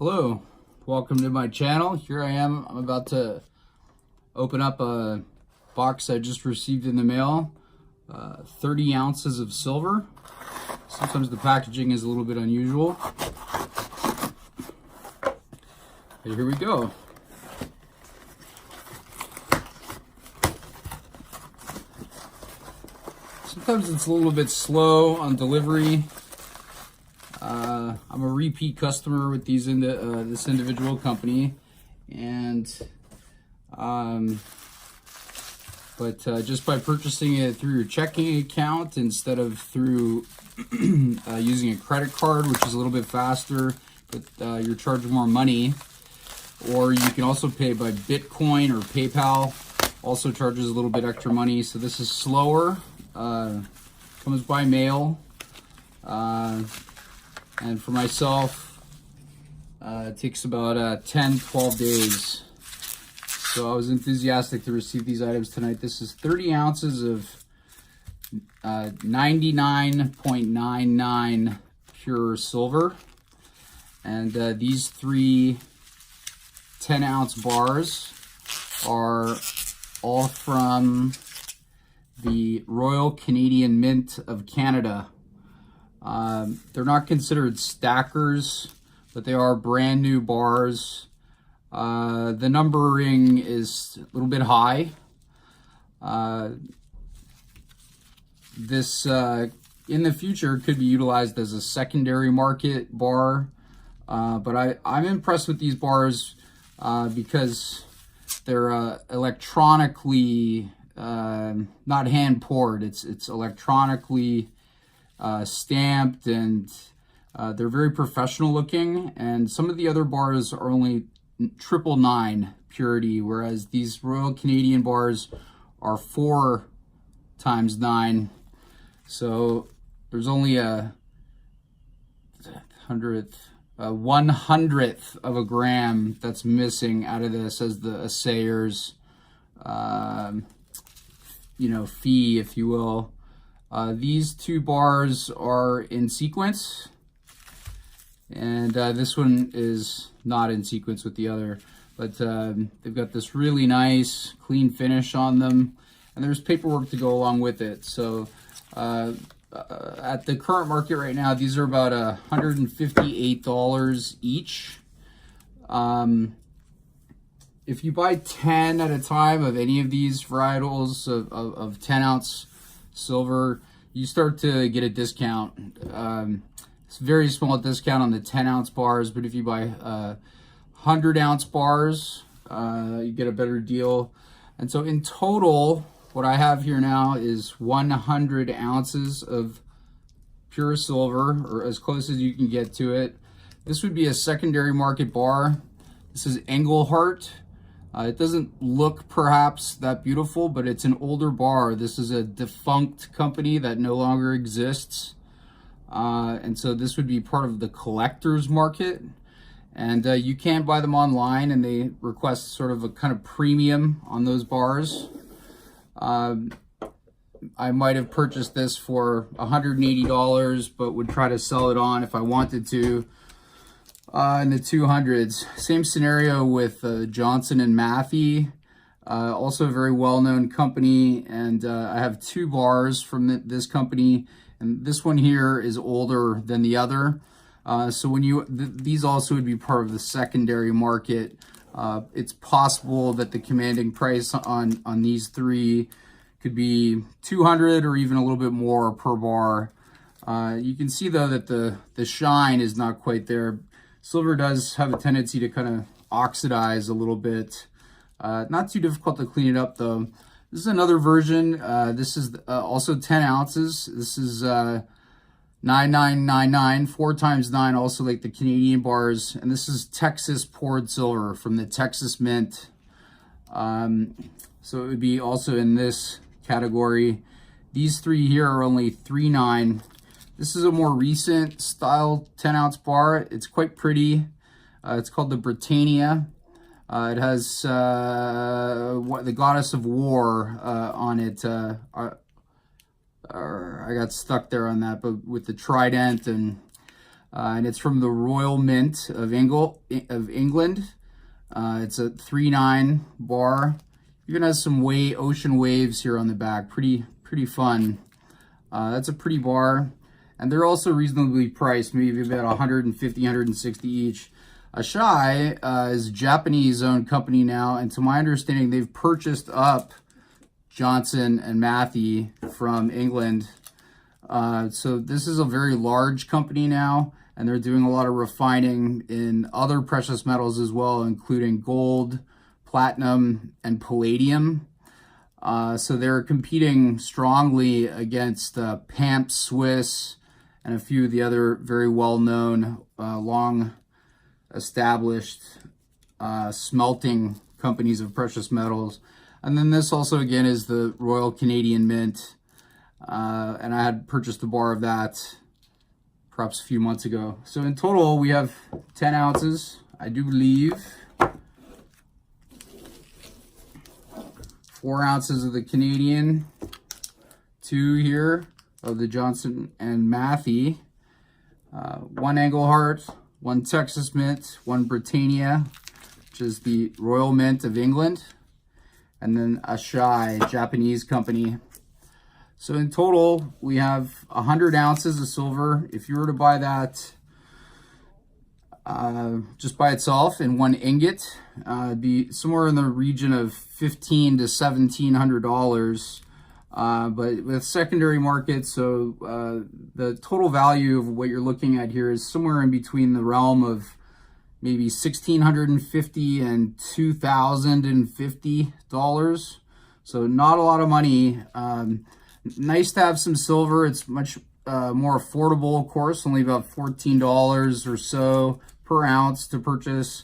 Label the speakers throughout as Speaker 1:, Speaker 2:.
Speaker 1: Hello, welcome to my channel. Here I am. I'm about to open up a box I just received in the mail. 30 ounces of silver. Sometimes the packaging is a little bit unusual. But here we go. Sometimes it's a little bit slow on delivery. I'm a repeat customer with this individual company, and just by purchasing it through your checking account instead of through using a credit card, which is a little bit faster, but you're charged more money. Or you can also pay by Bitcoin or PayPal, also charges a little bit extra money. So this is slower, comes by mail. And for myself, it takes about 10-12 days. So I was enthusiastic to receive these items tonight. This is 30 ounces of 99.99 pure silver. And these three 10-ounce bars are all from the Royal Canadian Mint of Canada. They're not considered stackers, but they are brand new bars. The numbering is a little bit high. This in the future could be utilized as a secondary market bar, but I'm impressed with these bars because they're electronically not hand poured. It's electronically stamped, and they're very professional looking. And some of the other bars are only 999 purity, whereas these Royal Canadian bars are 4 times 9. So there's only a 1/100th of a gram that's missing out of this as the assayer's fee, if you will. These two bars are in sequence, and this one is not in sequence with the other, but they've got this really nice clean finish on them, and there's paperwork to go along with it. So at the current market right now, these are about $158 each. If you buy 10 at a time of any of these varietals of 10-ounce silver, you start to get a discount. It's a very small discount on the 10-ounce bars, but if you buy 100-ounce bars, you get a better deal. And so in total, what I have here now is 100 ounces of pure silver, or as close as you can get to it. This would be a secondary market bar. This is Engelhart. It doesn't look perhaps that beautiful, but it's an older bar. This is a defunct company that no longer exists. And so this would be part of the collector's market. And you can buy them online, and they request sort of a kind of premium on those bars. I might have purchased this for $180, but would try to sell it on if I wanted to in the 200s. Same scenario with Johnson and Matthey, also a very well-known company, and I have two bars from this company, and this one here is older than the other. So when these also would be part of the secondary market. It's possible that the commanding price on these three could be $200 or even a little bit more per bar. You can see though that the shine is not quite there. Silver does have a tendency to kind of oxidize a little bit. Not too difficult to clean it up though. This is another version. This is also 10 ounces. This is 9999, 4 times 9, also like the Canadian bars. And this is Texas poured silver from the Texas Mint. So it would be also in this category. These three here are only 3.9. This is a more recent style 10-ounce bar. It's quite pretty. It's called the Britannia. It has the Goddess of War on it. I got stuck there on that, but with the trident, and and it's from the Royal Mint of England. It's a 3.9 bar. Even has some ocean waves here on the back. Pretty fun. That's a pretty bar. And they're also reasonably priced, maybe about 150, 160 each. Ashai is a Japanese-owned company now, and to my understanding, they've purchased up Johnson and Matthey from England. So this is a very large company now, and they're doing a lot of refining in other precious metals as well, including gold, platinum, and palladium. So they're competing strongly against PAMP Swiss and a few of the other very well-known, long-established smelting companies of precious metals. And then this also, again, is the Royal Canadian Mint. And I had purchased a bar of that perhaps a few months ago. So in total, we have 10 ounces, I do believe. 4 ounces of the Canadian, 2 here of the Johnson and Matthey, 1 Engelhart, 1 Texas Mint, 1 Britannia, which is the Royal Mint of England, and then Ashai, Japanese company. So in total, we have 100 ounces of silver. If you were to buy that just by itself in 1 ingot, it'd be somewhere in the region of $1,500 to $1,700. But with secondary markets, so the total value of what you're looking at here is somewhere in between the realm of maybe $1,650 and $2,050. So not a lot of money. Nice to have some silver. It's much more affordable, of course, only about $14 or so per ounce to purchase,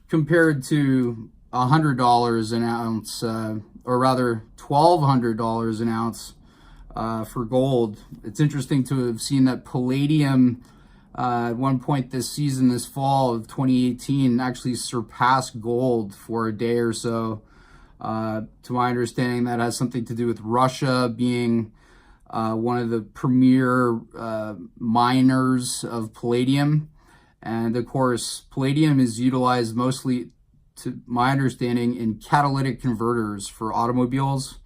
Speaker 1: compared to $100 an ounce, or rather $1,200 an ounce for gold. It's interesting to have seen that palladium at one point this season, this fall of 2018, actually surpassed gold for a day or so. To my understanding, that has something to do with Russia being one of the premier miners of palladium. And of course, palladium is utilized mostly, to my understanding, in catalytic converters for automobiles,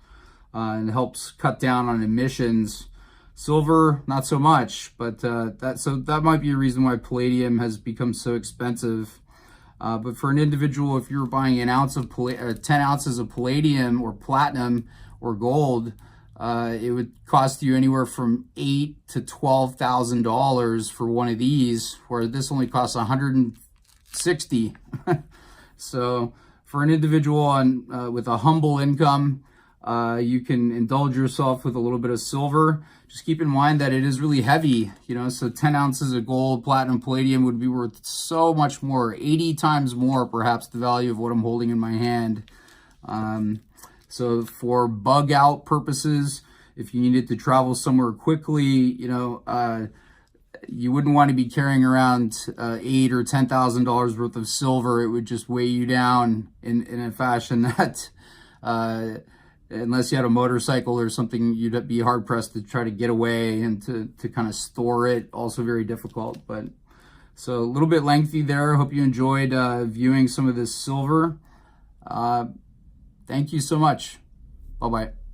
Speaker 1: and helps cut down on emissions. Silver, not so much, but that might be a reason why palladium has become so expensive. But for an individual, if you're buying 10 ounces of palladium or platinum or gold, it would cost you anywhere from $8,000 to $12,000 for one of these, where this only costs $160. So for an individual with a humble income, you can indulge yourself with a little bit of silver. Just keep in mind that it is really heavy, so 10 ounces of gold, platinum, palladium would be worth so much more, 80 times more, perhaps, the value of what I'm holding in my hand. So for bug out purposes, if you needed to travel somewhere quickly, you wouldn't want to be carrying around $8,000 or $10,000 worth of silver. It would just weigh you down in a fashion that, unless you had a motorcycle or something, you'd be hard pressed to try to get away and to kind of store it. Also very difficult. But so a little bit lengthy there. Hope you enjoyed viewing some of this silver. Thank you so much. Bye-bye.